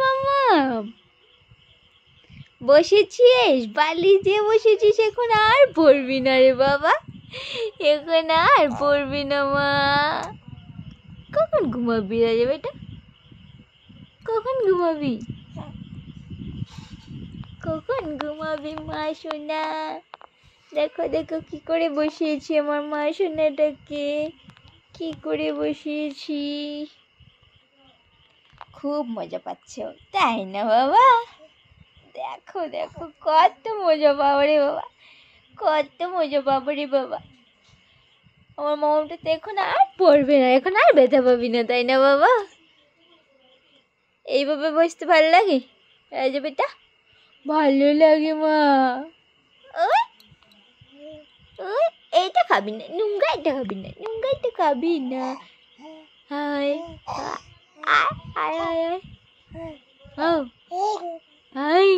মামা বসেছিস, বালি দিয়ে বসেছিস, এখন আর পড়বি না রে বাবা, এখন আর পড়বি না মা। কখন ঘুমাবি রাজা বেটা, কখন ঘুমাবি, কখন ঘুমাবি মা সোনা? দেখো দেখো কি করে বসিয়েছি আমার মা সোনাটাকে, কি করে বসিয়েছি। খুব মজা পাচ্ছে ও, তাই না বাবা? দেখো দেখো কত মজা পাবো রে বাবা, কত মজা পাবো রে বাবা। আমার মামাটা তো এখন আর পড়বে না, এখন আর ব্যথা পাবি না, তাই না বাবা? এইভাবে বসতে ভালো লাগে রাজা বেটা? ভালো লাগে মা। ওই ওই এইটা খাবি না, নুঙ্গা এটা খাবি না, নুঙ্গা এটা খাবি না। হাই আয় আয় আয় ও হাই